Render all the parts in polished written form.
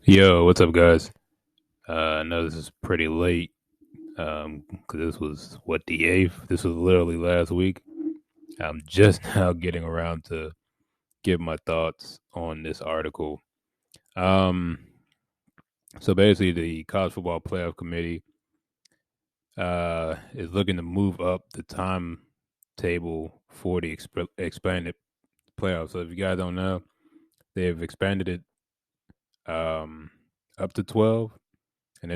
Yo, what's up, guys? I know this is pretty late, 'cause this was what the 8th. This was literally last week. I'm just now getting around to give my thoughts on this article. Um, so basically, the College Football Playoff Committee is looking to move up the timetable for the expanded playoffs. So if you guys don't know, they've expanded it um up to 12, and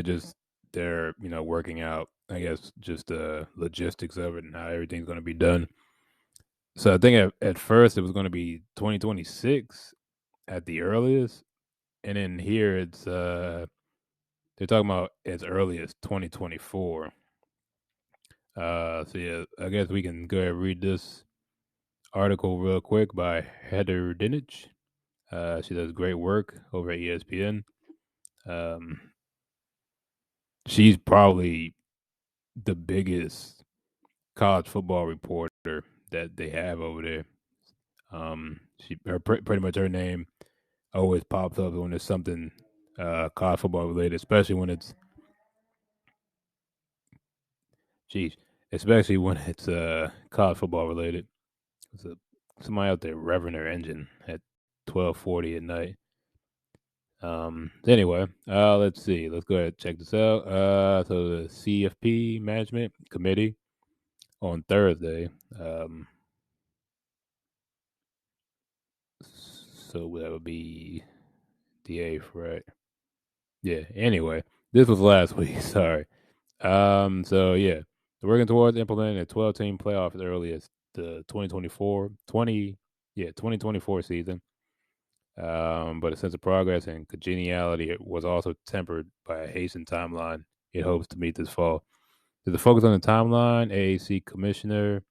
they're working out, I guess, just the logistics of it and how everything's going to be done. So I think at first it was going to be 2026 at the earliest, and then here they're talking about as early as 2024. So yeah, I guess we can go ahead and read this article real quick by Heather Dinich. She does great work over at ESPN. Um, she's probably the biggest college football reporter that they have over there. Pretty much her name always pops up when there's something college football related, especially when it's geez, especially when it's college football related. There's somebody out there revving their engine at 12:40 at night. Anyway, let's see. Let's go ahead and check this out. So the CFP Management Committee on Thursday. So that would be the 8th, right? Yeah. Anyway, this was last week. Sorry. So yeah, they're working towards implementing a 12-team playoff as early as the 2024 season. But a sense of progress and congeniality was also tempered by a hastened timeline it hopes to meet this fall. To the focus on the timeline, AAC Commissioner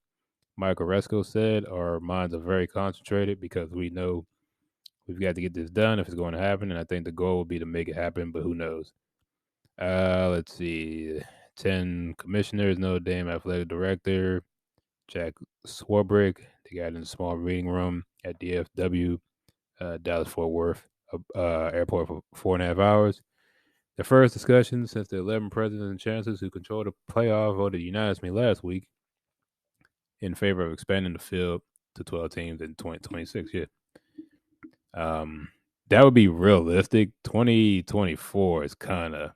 Michael Resco said, "Our minds are very concentrated because we know we've got to get this done if it's going to happen, and I think the goal will be to make it happen, but who knows?" Let's see. 10 commissioners, Notre Dame athletic director, Jack Swarbrick. They got in a small reading room at DFW, Dallas Fort Worth airport for 4.5 hours. The first discussion since the 11 presidents and chancellors who control the playoff voted unanimously last week in favor of expanding the field to 12 teams in 2026. Yeah. Um, that would be realistic. 2024 is kind of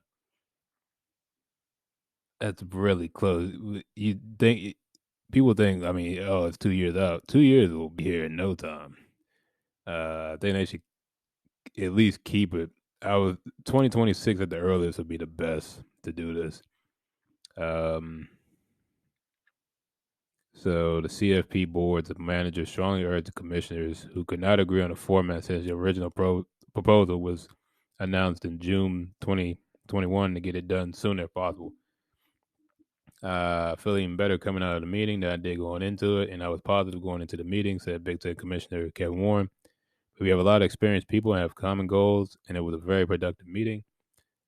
that's really close. You think people think? I mean, oh, it's 2 years out. 2 years will be here in no time. I think they should at least keep it. I was 2026 at the earliest would be the best to do this. Um, so the CFP boards of managers strongly urge the commissioners who could not agree on the format since the original proposal was announced in June 2021 to get it done sooner if possible. Feeling better coming out of the meeting than I did going into it, and I was positive going into the meeting, said Big Ten Commissioner Kevin Warren. We have a lot of experienced people and have common goals, and it was a very productive meeting.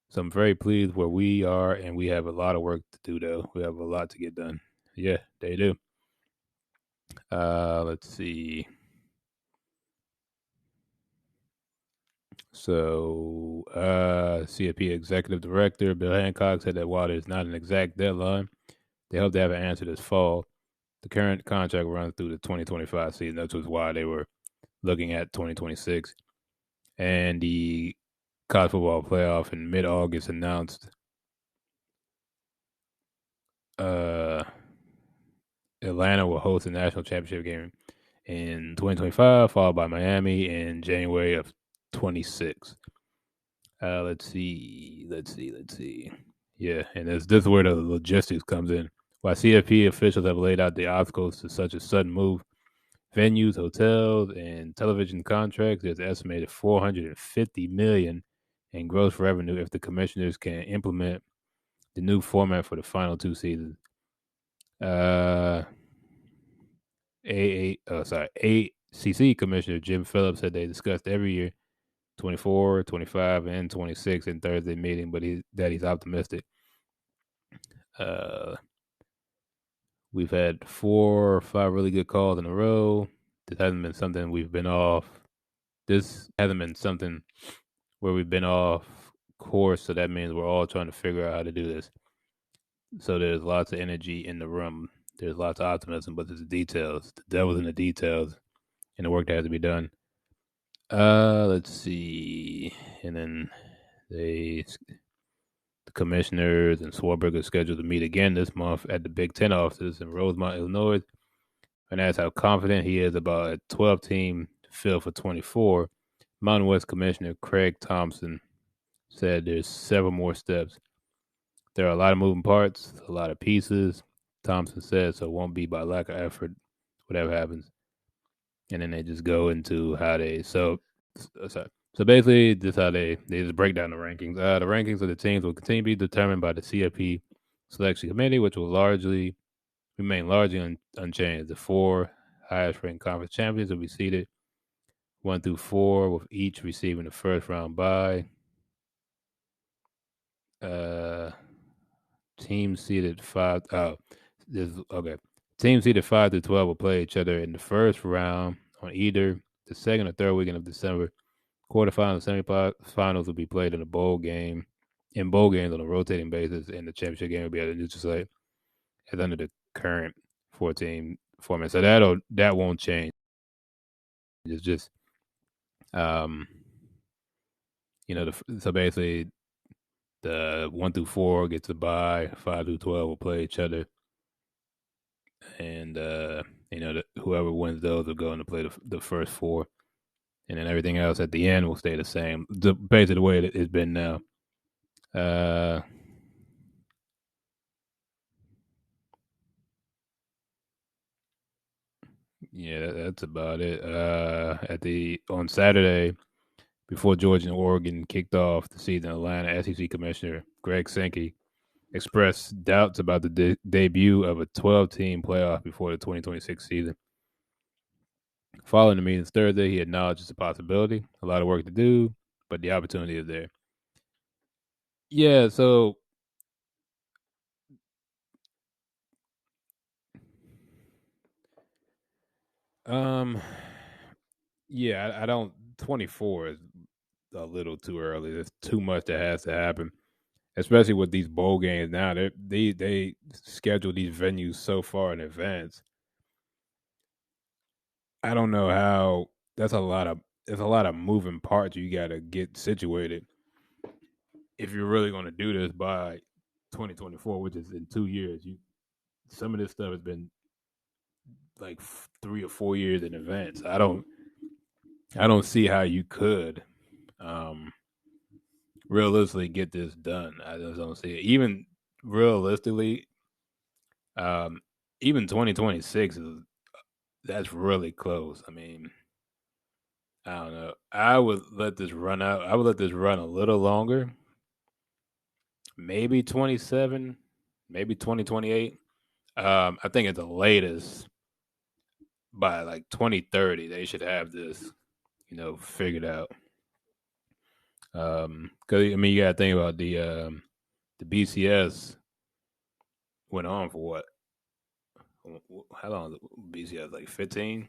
So I'm very pleased where we are, and we have a lot of work to do, though. We have a lot to get done. Yeah, they do. Let's see. So, CFP Executive Director Bill Hancock said that while there's not an exact deadline, they hope to have an answer this fall. The current contract runs through the 2025 season. That's why they were looking at 2026. And the college football playoff in mid-August announced uh, Atlanta will host the national championship game in 2025, followed by Miami in January of 26. Let's see. Yeah, and this is where the logistics comes in. While CFP officials have laid out the obstacles to such a sudden move, venues, hotels, and television contracts, there's estimated 450 million in gross revenue if the commissioners can implement the new format for the final two seasons. Uh, ACC Commissioner Jim Phillips said they discussed every year 24, 25, and 26 in Thursday meeting, but he's optimistic. Uh, we've had 4 or 5 really good calls in a row. This hasn't been something we've been off. This hasn't been something where we've been off course, so that means we're all trying to figure out how to do this. So there's lots of energy in the room. There's lots of optimism, but there's the details. The devil's in the details, and the work that has to be done. Let's see, and then the commissioners and Swarbrick are scheduled to meet again this month at the Big Ten offices in Rosemont, Illinois, and that's how confident he is about a 12-team field for 24. Mountain West Commissioner Craig Thompson said there's several more steps. There are a lot of moving parts, a lot of pieces, Thompson said, so it won't be by lack of effort, whatever happens. And then they just go into how they so basically this how they just break down the rankings. The rankings of the teams will continue to be determined by the CFP selection committee, which will remain largely unchanged. The 4 highest ranked conference champions will be seeded 1 through 4, with each receiving the first round bye. Team seeded 5. Teams seeded 5 through 12 will play each other in the first round on either the second or third weekend of December. Quarterfinals and semifinals will be played in bowl games on a rotating basis, and the championship game will be at a neutral site as under the current 14 format. So that won't change. It's just, so basically the 1 through 4 gets a bye, 5 through 12 will play each other, and whoever wins those will go on to play the first 4, and then everything else at the end will stay the same. Basically the way it's been now. Yeah, that's about it. On Saturday, before Georgia and Oregon kicked off the season, Atlanta SEC Commissioner Greg Sankey expressed doubts about the debut of a 12-team playoff before the 2026 season. Following the meetings Thursday, he acknowledged it's a possibility. A lot of work to do, but the opportunity is there. Yeah, so I don't. 24 is a little too early. There's too much that has to happen, especially with these bowl games now. They schedule these venues so far in advance. I don't know how. There's a lot of moving parts you got to get situated if you're really going to do this by 2024, which is in 2 years. Some of this stuff has been like 3 or 4 years in advance. I don't see how you could realistically get this done. I just don't see it. Even realistically, even 2026 that's really close. I mean, I don't know. I would let this run out. I would let this run a little longer. Maybe 27, maybe 2028. I think at the latest by like 2030 they should have this, figured out. Cuz I mean you got to think about the BCS went on for what? How long is BCS? Like 15,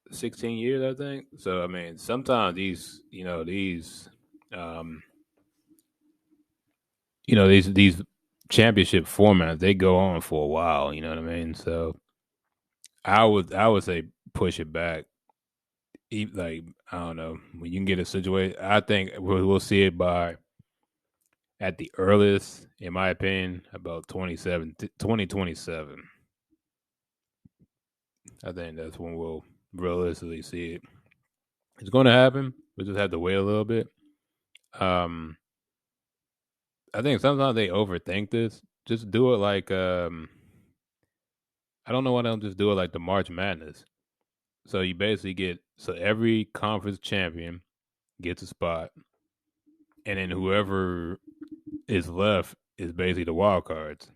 16 years, I think. So I mean, sometimes these these championship formats they go on for a while. You know what I mean? So I would say push it back. Like I don't know when you can get a situation. I think we'll see it by at the earliest, in my opinion, about 2027. I think that's when we'll realistically see it. It's going to happen. We just have to wait a little bit. I think sometimes they overthink this. Just do it like I don't know why they don't just do it like the March Madness. So you basically every conference champion gets a spot, and then whoever is left is basically the wild cards.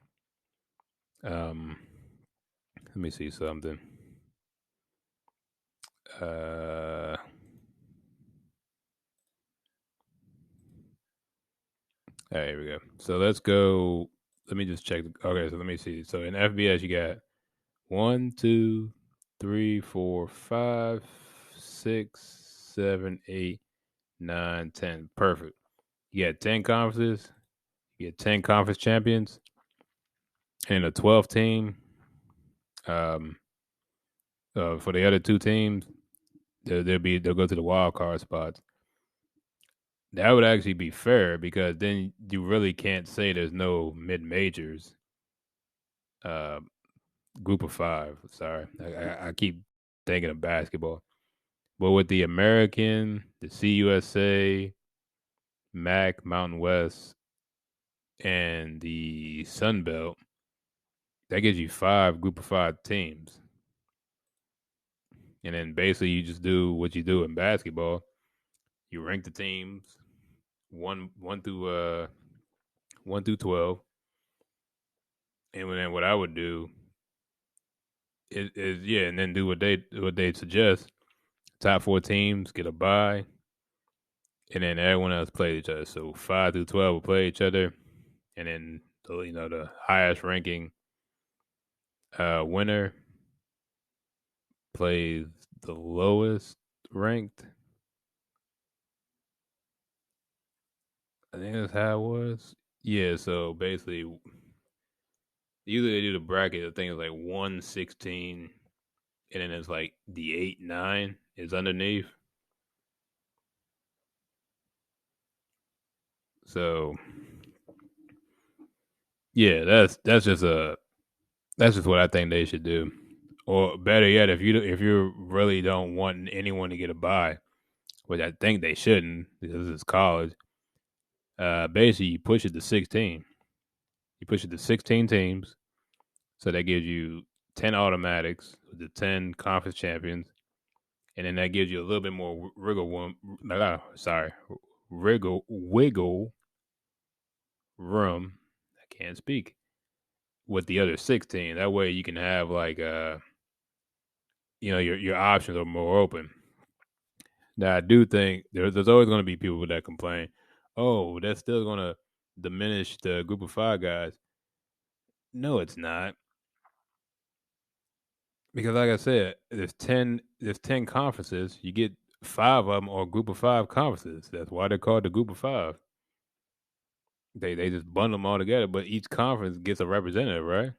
Let me see something. All right, here we go. So let's go. Let me just check. Okay, so let me see. So in FBS, you got 1, 2, 3, 4, 5, 6, 7, 8. 9, 10. Perfect. You get 10 conferences. You get 10 conference champions. And a 12 team. For the other two teams, they'll go to the wild card spots. That would actually be fair because then you really can't say there's no mid majors. Group of 5. Sorry, I keep thinking of basketball, but with the American, the CUSA, MAC, Mountain West, and the Sun Belt, that gives you 5 group of 5 teams. And then basically you just do what you do in basketball. You rank the teams one through 12. And then what I would do is and then do what they suggest. Top 4 teams get a bye, and then everyone else play each other. So 5 through 12 will play each other, and then the highest ranking winner plays the lowest ranked. I think that's how it was. Yeah, so basically, usually they do the bracket. I think it's like 1-16, and then it's like the 8-9 is underneath. So yeah, that's just what I think they should do. Or better yet, if you really don't want anyone to get a bye, which I think they shouldn't because it's college. Basically, you push it to 16. You push it to 16 teams, so that gives you 10 automatics with the 10 conference champions, and then that gives you a little bit more wiggle room. I can't speak with the other 16. That way, you can have like your options are more open. Now, I do think there's always going to be people that complain, oh, that's still going to diminish the group of 5 guys. No, it's not. Because like I said, there's 10 conferences. You get 5 of them are group of 5 conferences. That's why they're called the group of 5. They just bundle them all together, but each conference gets a representative, right?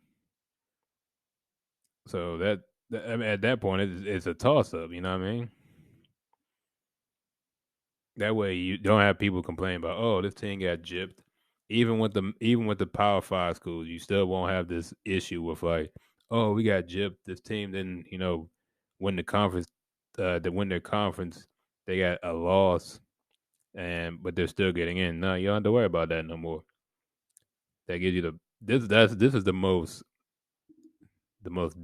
So I mean, at that point, it's a toss up. You know what I mean? That way, you don't have people complain about, oh, this team got gypped. Even with the Power 5 schools, you still won't have this issue with like, oh, we got gypped. This team didn't, win the conference. They win their conference. They got a loss, but they're still getting in. No, you don't have to worry about that no more. That gives you this is the most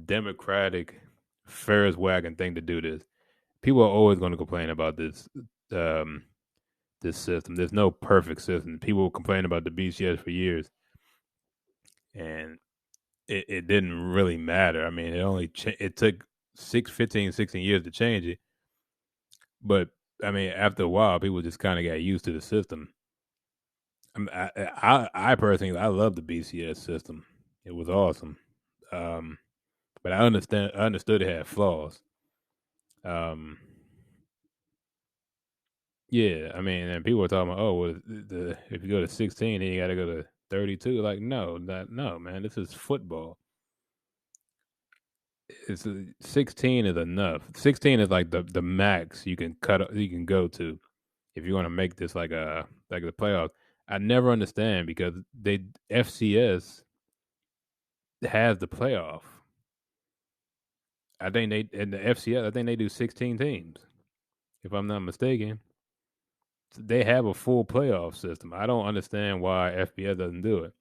democratic, fairest wagon thing to do this. People are always going to complain about um, this system. There's no perfect system. People complain about the BCS for years, and it didn't really matter. I mean, it took 16 years to change it, but I mean, after a while, people just kind of got used to the system. I personally, I love the BCS system. It was awesome, but I understood it had flaws. Um, yeah, I mean, and people were talking about, oh, well, if you go to 16, then you got to go to 32. Like, no, man, this is football. It's 16 is enough. 16 is like the max you can go to if you want to make this like the playoffs. I never understand because they FCS has the playoff. I think they in the FCS. I think they do 16 teams, if I'm not mistaken. They have a full playoff system. I don't understand why FBS doesn't do it.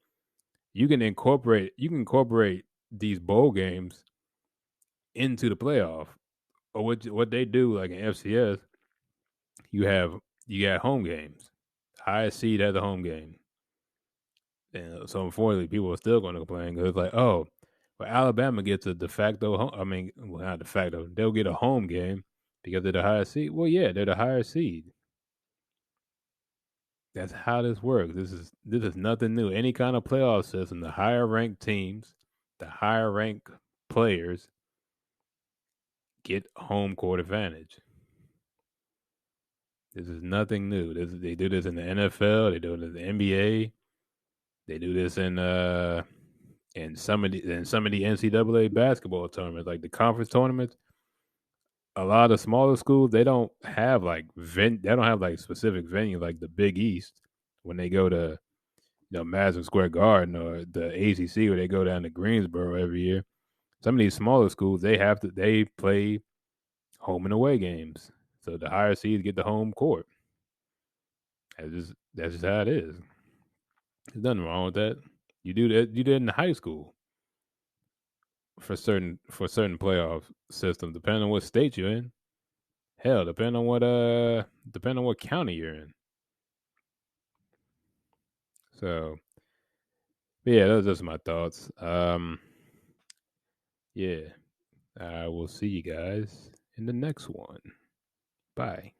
You can incorporate these bowl games into the playoff, or what they do like in FCS. You got home games. Highest seed has a home game, and so unfortunately, people are still going to complain because it's like, oh, well, Alabama gets a de facto. I mean, well, not de facto. They'll get a home game because they're the highest seed. Well, yeah, they're the higher seed. That's how this works. This is nothing new. Any kind of playoff system, the higher ranked teams, the higher ranked players get home court advantage. This is nothing new. They do this in the NFL. They do it in the NBA. They do this in some of the NCAA basketball tournaments, like the conference tournaments. A lot of smaller schools they don't have like they don't have like specific venue like the Big East when they go to Madison Square Garden or the ACC where they go down to Greensboro every year. Some of these smaller schools they play home and away games, so the higher seeds get the home court. That's just how it is. There's nothing wrong with that. You do it in high school for certain playoff systems, depending on what state you're in. Hell, depending on what county you're in. So yeah, those are just my thoughts. Yeah, I will see you guys in the next one. Bye.